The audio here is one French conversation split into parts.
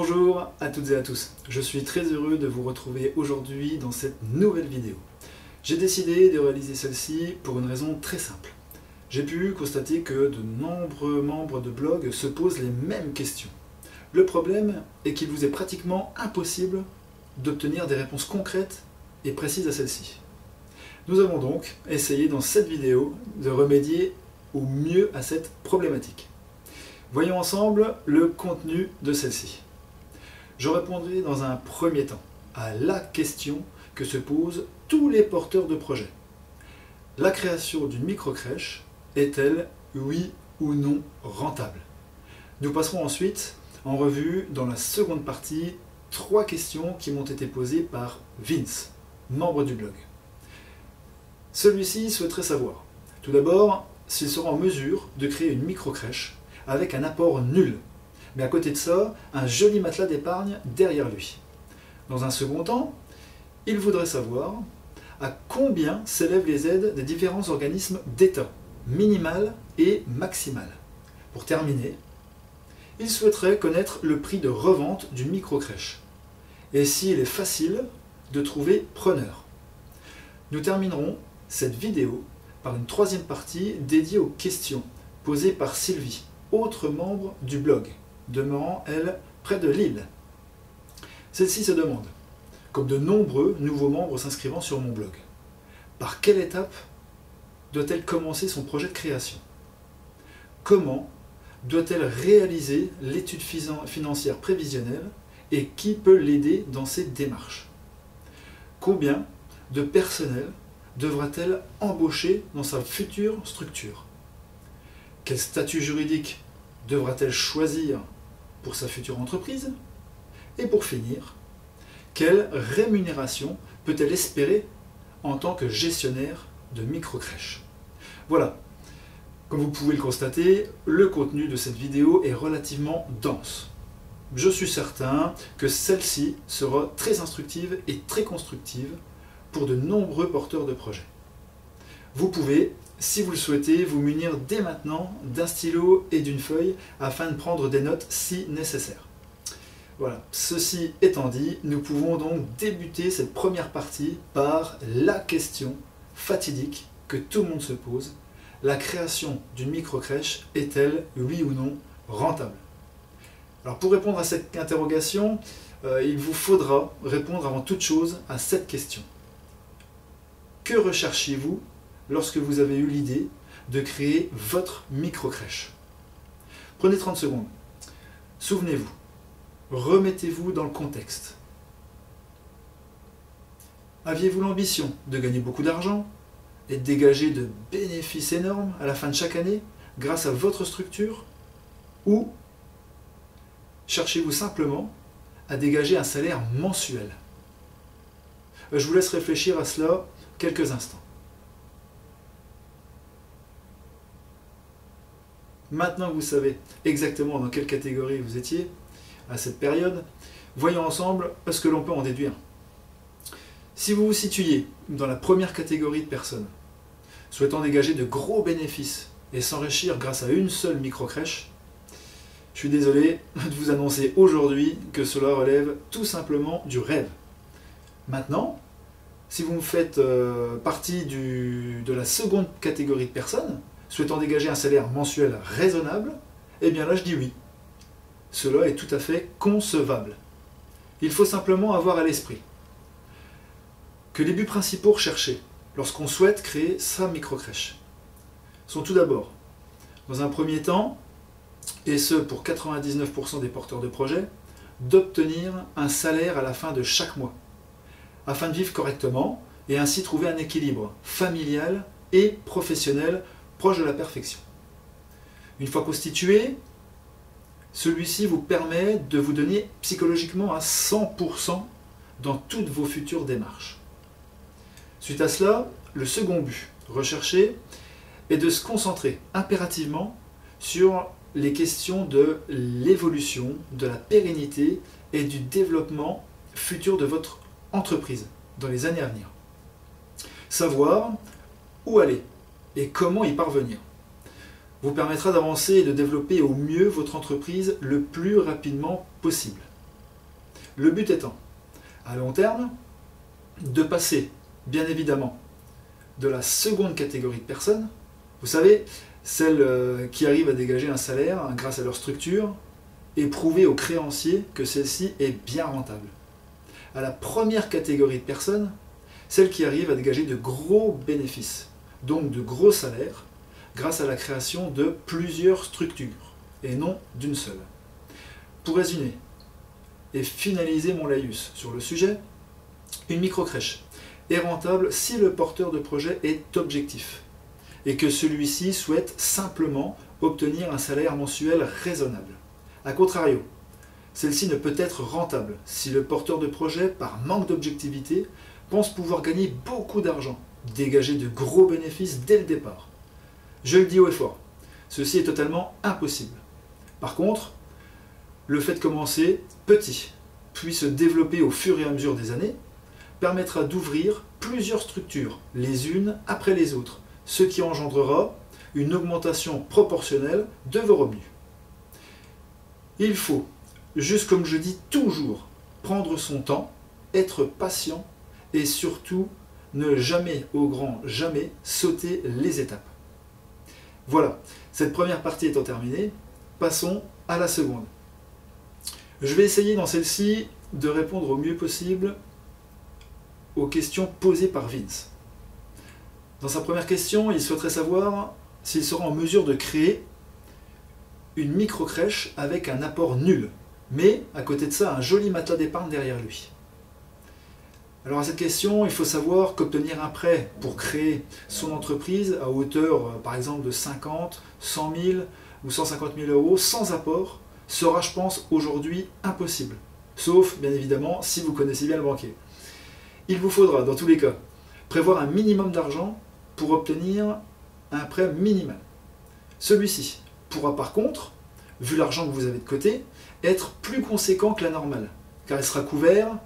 Bonjour à toutes et à tous, je suis très heureux de vous retrouver aujourd'hui dans cette nouvelle vidéo. J'ai décidé de réaliser celle-ci pour une raison très simple. J'ai pu constater que de nombreux membres de blog se posent les mêmes questions. Le problème est qu'il vous est pratiquement impossible d'obtenir des réponses concrètes et précises à celles-ci. Nous avons donc essayé dans cette vidéo de remédier au mieux à cette problématique. Voyons ensemble le contenu de celle-ci. Je répondrai dans un premier temps à la question que se posent tous les porteurs de projets. La création d'une microcrèche est-elle, oui ou non, rentable? Nous passerons ensuite en revue dans la seconde partie 3 questions qui m'ont été posées par Vince, membre du blog. Celui-ci souhaiterait savoir, tout d'abord, s'il sera en mesure de créer une microcrèche avec un apport nul, mais à côté de ça, un joli matelas d'épargne derrière lui. Dans un second temps, il voudrait savoir à combien s'élèvent les aides des différents organismes d'État, minimales et maximales. Pour terminer, il souhaiterait connaître le prix de revente d'une microcrèche et s'il est facile de trouver preneur. Nous terminerons cette vidéo par une troisième partie dédiée aux questions posées par Sylvie, autre membre du blog, demeurant, elle, près de Lille. Celle-ci se demande, comme de nombreux nouveaux membres s'inscrivant sur mon blog, par quelle étape doit-elle commencer son projet de création? Comment doit-elle réaliser l'étude financière prévisionnelle et qui peut l'aider dans ses démarches? Combien de personnel devra-t-elle embaucher dans sa future structure? Quel statut juridique devra-t-elle choisir pour sa future entreprise? Et pour finir, quelle rémunération peut-elle espérer en tant que gestionnaire de microcrèche? Voilà, comme vous pouvez le constater, le contenu de cette vidéo est relativement dense. Je suis certain que celle-ci sera très instructive et très constructive pour de nombreux porteurs de projets. Vous pouvez, si vous le souhaitez, vous munir dès maintenant d'un stylo et d'une feuille afin de prendre des notes si nécessaire. Voilà, ceci étant dit, nous pouvons donc débuter cette première partie par la question fatidique que tout le monde se pose. La création d'une microcrèche est-elle, oui ou non, rentable? Alors pour répondre à cette interrogation, il vous faudra répondre avant toute chose à cette question. Que recherchiez-vous lorsque vous avez eu l'idée de créer votre microcrèche? Prenez 30 secondes. Souvenez-vous. Remettez-vous dans le contexte. Aviez-vous l'ambition de gagner beaucoup d'argent et de dégager de bénéfices énormes à la fin de chaque année grâce à votre structure? Ou cherchez-vous simplement à dégager un salaire mensuel? Je vous laisse réfléchir à cela quelques instants. Maintenant que vous savez exactement dans quelle catégorie vous étiez à cette période, voyons ensemble ce que l'on peut en déduire. Si vous vous situiez dans la première catégorie de personnes souhaitant dégager de gros bénéfices et s'enrichir grâce à une seule microcrèche, je suis désolé de vous annoncer aujourd'hui que cela relève tout simplement du rêve. Maintenant, si vous faites partie de la seconde catégorie de personnes souhaitant dégager un salaire mensuel raisonnable, eh bien là je dis oui. Cela est tout à fait concevable. Il faut simplement avoir à l'esprit que les buts principaux recherchés lorsqu'on souhaite créer sa microcrèche sont tout d'abord, dans un premier temps, et ce pour 99% des porteurs de projets, d'obtenir un salaire à la fin de chaque mois, afin de vivre correctement et ainsi trouver un équilibre familial et professionnel proche de la perfection. Une fois constitué, celui-ci vous permet de vous donner psychologiquement à 100% dans toutes vos futures démarches. Suite à cela, le second but recherché est de se concentrer impérativement sur les questions de l'évolution, de la pérennité et du développement futur de votre entreprise dans les années à venir. Savoir où aller et comment y parvenir vous permettra d'avancer et de développer au mieux votre entreprise le plus rapidement possible. Le but étant, à long terme, de passer, bien évidemment, de la seconde catégorie de personnes, vous savez, celles qui arrivent à dégager un salaire grâce à leur structure, et prouver aux créanciers que celle-ci est bien rentable. À la première catégorie de personnes, celles qui arrivent à dégager de gros bénéfices, donc de gros salaires, grâce à la création de plusieurs structures, et non d'une seule. Pour résumer, et finaliser mon laïus sur le sujet, une microcrèche est rentable si le porteur de projet est objectif, et que celui-ci souhaite simplement obtenir un salaire mensuel raisonnable. A contrario, celle-ci ne peut être rentable si le porteur de projet, par manque d'objectivité, pense pouvoir gagner beaucoup d'argent, dégager de gros bénéfices dès le départ. Je le dis haut et fort, ceci est totalement impossible. Par contre, le fait de commencer petit, puis se développer au fur et à mesure des années, permettra d'ouvrir plusieurs structures, les unes après les autres, ce qui engendrera une augmentation proportionnelle de vos revenus. Il faut, juste comme je dis toujours, prendre son temps, être patient et surtout ne jamais, au grand jamais, sauter les étapes. Voilà, cette première partie étant terminée, passons à la seconde. Je vais essayer dans celle-ci de répondre au mieux possible aux questions posées par Vince. Dans sa première question, il souhaiterait savoir s'il sera en mesure de créer une micro-crèche avec un apport nul, mais à côté de ça, un joli matelas d'épargne derrière lui. Alors à cette question, il faut savoir qu'obtenir un prêt pour créer son entreprise à hauteur, par exemple, de 50, 100 000 ou 150 000 euros sans apport sera, je pense, aujourd'hui impossible. Sauf, bien évidemment, si vous connaissez bien le banquier. Il vous faudra, dans tous les cas, prévoir un minimum d'argent pour obtenir un prêt minimal. Celui-ci pourra par contre, vu l'argent que vous avez de côté, être plus conséquent que la normale, car il sera couvert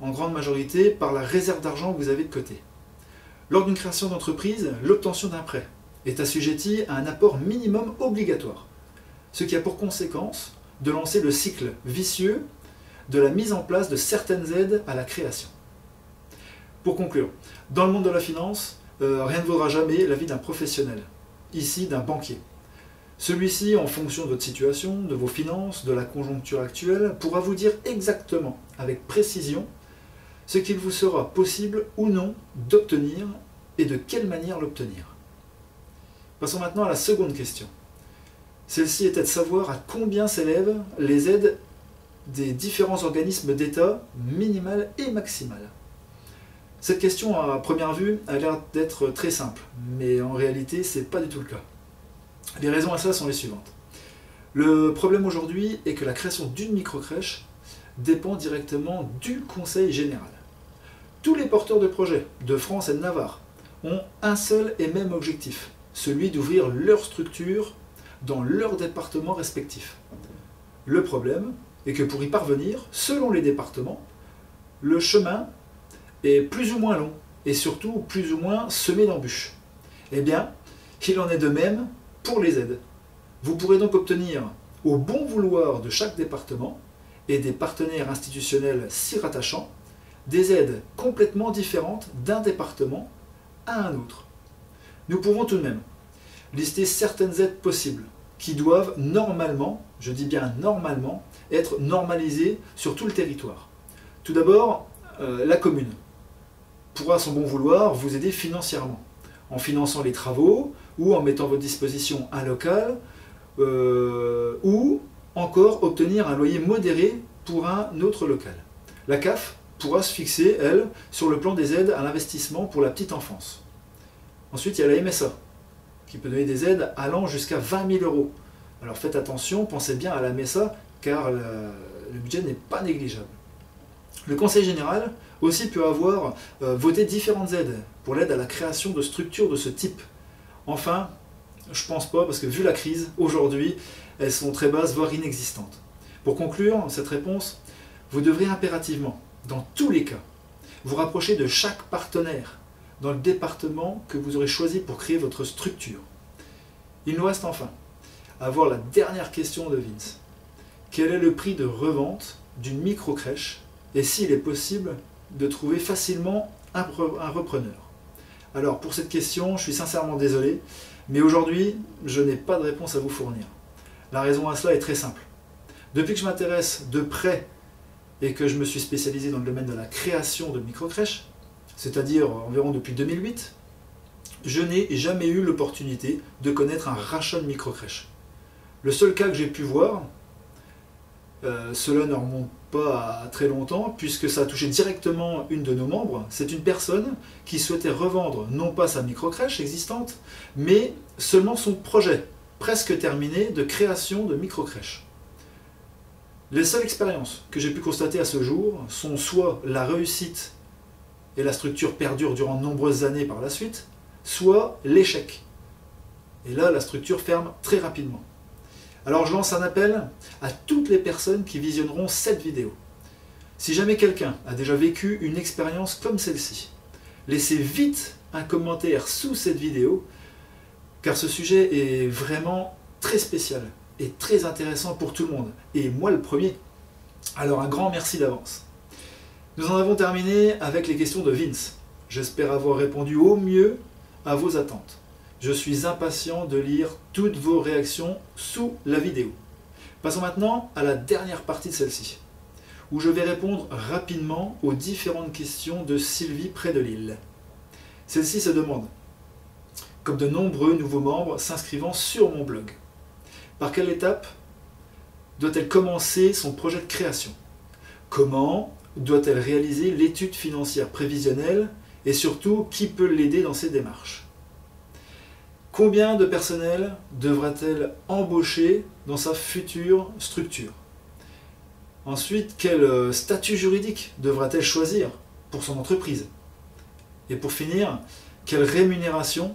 en grande majorité par la réserve d'argent que vous avez de côté. Lors d'une création d'entreprise, l'obtention d'un prêt est assujettie à un apport minimum obligatoire, ce qui a pour conséquence de lancer le cycle vicieux de la mise en place de certaines aides à la création. Pour conclure, dans le monde de la finance, rien ne vaudra jamais l'avis d'un professionnel, ici d'un banquier. Celui-ci, en fonction de votre situation, de vos finances, de la conjoncture actuelle, pourra vous dire exactement, avec précision, ce qu'il vous sera possible ou non d'obtenir et de quelle manière l'obtenir. Passons maintenant à la seconde question. Celle-ci était de savoir à combien s'élèvent les aides des différents organismes d'État, minimales et maximales. Cette question, à première vue, a l'air d'être très simple, mais en réalité, ce n'est pas du tout le cas. Les raisons à ça sont les suivantes. Le problème aujourd'hui est que la création d'une microcrèche dépend directement du Conseil général. Tous les porteurs de projets de France et de Navarre ont un seul et même objectif, celui d'ouvrir leur structure dans leur département respectif. Le problème est que pour y parvenir, selon les départements, le chemin est plus ou moins long et surtout plus ou moins semé d'embûches. Eh bien, il en est de même pour les aides. Vous pourrez donc obtenir, au bon vouloir de chaque département et des partenaires institutionnels s'y rattachant, des aides complètement différentes d'un département à un autre. Nous pouvons tout de même lister certaines aides possibles qui doivent normalement, je dis bien normalement, être normalisées sur tout le territoire. Tout d'abord, la commune pourra à son bon vouloir vous aider financièrement, en finançant les travaux ou en mettant à votre disposition un local ou encore obtenir un loyer modéré pour un autre local. La CAF pourra se fixer, elle, sur le plan des aides à l'investissement pour la petite enfance. Ensuite, il y a la MSA, qui peut donner des aides allant jusqu'à 20 000 euros. Alors faites attention, pensez bien à la MSA, car le budget n'est pas négligeable. Le Conseil général aussi peut avoir voté différentes aides pour l'aide à la création de structures de ce type. Enfin, je pense pas, parce que vu la crise, aujourd'hui, elles sont très basses, voire inexistantes. Pour conclure cette réponse, vous devrez impérativement, dans tous les cas, vous rapprocher de chaque partenaire dans le département que vous aurez choisi pour créer votre structure. Il nous reste enfin à voir la dernière question de Vince. Quel est le prix de revente d'une micro-crèche et s'il est possible de trouver facilement un repreneur. Alors pour cette question, je suis sincèrement désolé, mais aujourd'hui, je n'ai pas de réponse à vous fournir. La raison à cela est très simple. Depuis que je m'intéresse de près et que je me suis spécialisé dans le domaine de la création de microcrèches, c'est-à-dire environ depuis 2008, je n'ai jamais eu l'opportunité de connaître un rachat de microcrèche. Le seul cas que j'ai pu voir, cela ne remonte pas à très longtemps, puisque ça a touché directement une de nos membres. C'est une personne qui souhaitait revendre non pas sa microcrèche existante, mais seulement son projet, presque terminé, de création de microcrèche. Les seules expériences que j'ai pu constater à ce jour sont soit la réussite et la structure perdure durant de nombreuses années par la suite, soit l'échec. Et là, la structure ferme très rapidement. Alors je lance un appel à toutes les personnes qui visionneront cette vidéo. Si jamais quelqu'un a déjà vécu une expérience comme celle-ci, laissez vite un commentaire sous cette vidéo, car ce sujet est vraiment très spécial et très intéressant pour tout le monde, et moi le premier. Alors un grand merci d'avance. Nous en avons terminé avec les questions de Vince. J'espère avoir répondu au mieux à vos attentes. Je suis impatient de lire toutes vos réactions sous la vidéo. Passons maintenant à la dernière partie de celle-ci, où je vais répondre rapidement aux différentes questions de Sylvie près de Lille. Celle-ci se demande, comme de nombreux nouveaux membres s'inscrivant sur mon blog, par quelle étape doit-elle commencer son projet de création? Comment doit-elle réaliser l'étude financière prévisionnelle et surtout, qui peut l'aider dans ses démarches? Combien de personnel devra-t-elle embaucher dans sa future structure? Ensuite, quel statut juridique devra-t-elle choisir pour son entreprise? Et pour finir, quelle rémunération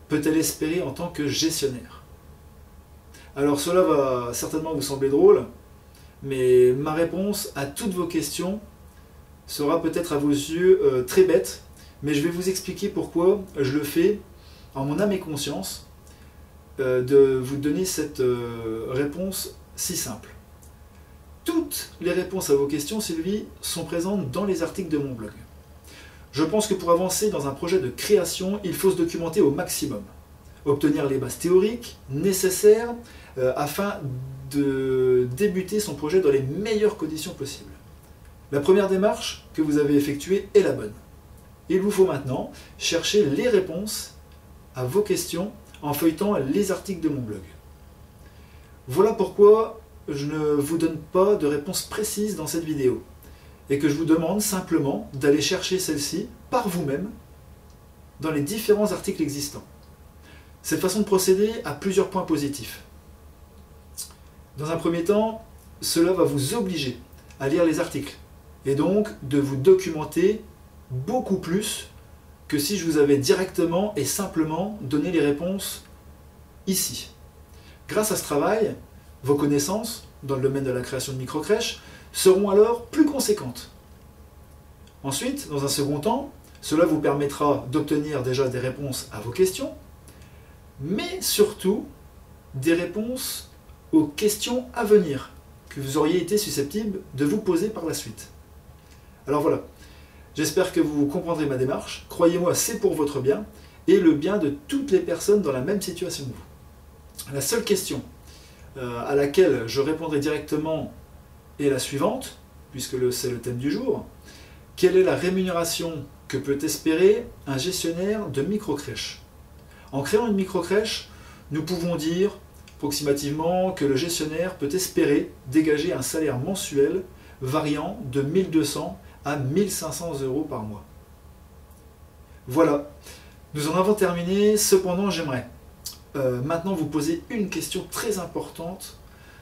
peut-elle espérer en tant que gestionnaire? Alors cela va certainement vous sembler drôle, mais ma réponse à toutes vos questions sera peut-être à vos yeux très bête, mais je vais vous expliquer pourquoi je le fais en mon âme et conscience, de vous donner cette réponse si simple. Toutes les réponses à vos questions, Sylvie, sont présentes dans les articles de mon blog. Je pense que pour avancer dans un projet de création, il faut se documenter au maximum, obtenir les bases théoriques nécessaires afin de débuter son projet dans les meilleures conditions possibles. La première démarche que vous avez effectuée est la bonne. Il vous faut maintenant chercher les réponses à vos questions en feuilletant les articles de mon blog. Voilà pourquoi je ne vous donne pas de réponse précise dans cette vidéo et que je vous demande simplement d'aller chercher celle-ci par vous-même dans les différents articles existants. Cette façon de procéder a plusieurs points positifs. Dans un premier temps, cela va vous obliger à lire les articles et donc de vous documenter beaucoup plus que si je vous avais directement et simplement donné les réponses ici. Grâce à ce travail, vos connaissances dans le domaine de la création de microcrèches seront alors plus conséquentes. Ensuite, dans un second temps, cela vous permettra d'obtenir déjà des réponses à vos questions, mais surtout des réponses aux questions à venir que vous auriez été susceptible de vous poser par la suite. Alors voilà, j'espère que vous comprendrez ma démarche. Croyez-moi, c'est pour votre bien et le bien de toutes les personnes dans la même situation que vous. La seule question à laquelle je répondrai directement est la suivante, puisque c'est le thème du jour. Quelle est la rémunération que peut espérer un gestionnaire de microcrèche? En créant une microcrèche, nous pouvons dire approximativement que le gestionnaire peut espérer dégager un salaire mensuel variant de 1200 à 1500 € par mois. Voilà, nous en avons terminé. Cependant, j'aimerais maintenant vous poser une question très importante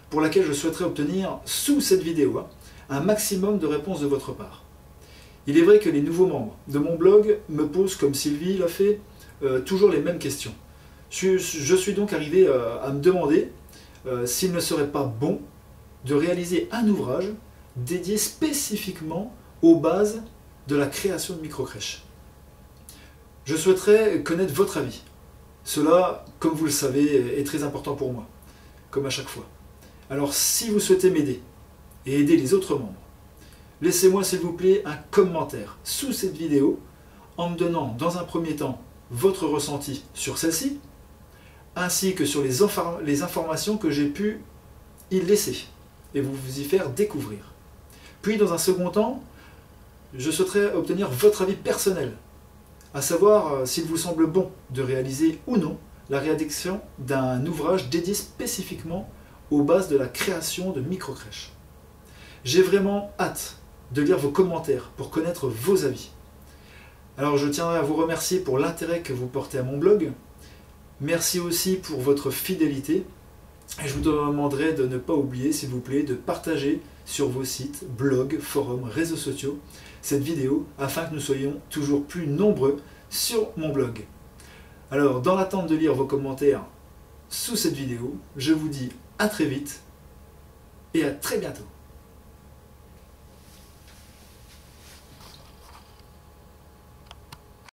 pour laquelle je souhaiterais obtenir sous cette vidéo un maximum de réponses de votre part. Il est vrai que les nouveaux membres de mon blog me posent, comme Sylvie l'a fait, toujours les mêmes questions. Je suis donc arrivé à me demander s'il ne serait pas bon de réaliser un ouvrage dédié spécifiquement aux bases de la création de microcrèches. Je souhaiterais connaître votre avis. Cela, comme vous le savez, est très important pour moi, comme à chaque fois. Alors si vous souhaitez m'aider et aider les autres membres, laissez-moi s'il vous plaît un commentaire sous cette vidéo en me donnant dans un premier temps votre ressenti sur celle-ci, ainsi que sur les informations que j'ai pu y laisser et vous y faire découvrir. Puis dans un second temps, je souhaiterais obtenir votre avis personnel, à savoir s'il vous semble bon de réaliser ou non la rédaction d'un ouvrage dédié spécifiquement aux bases de la création de microcrèches. J'ai vraiment hâte de lire vos commentaires pour connaître vos avis. Alors je tiendrai à vous remercier pour l'intérêt que vous portez à mon blog. Merci aussi pour votre fidélité. Et je vous demanderai de ne pas oublier, s'il vous plaît, de partager sur vos sites, blogs, forums, réseaux sociaux cette vidéo afin que nous soyons toujours plus nombreux sur mon blog. Alors, dans l'attente de lire vos commentaires sous cette vidéo, je vous dis à très vite et à très bientôt.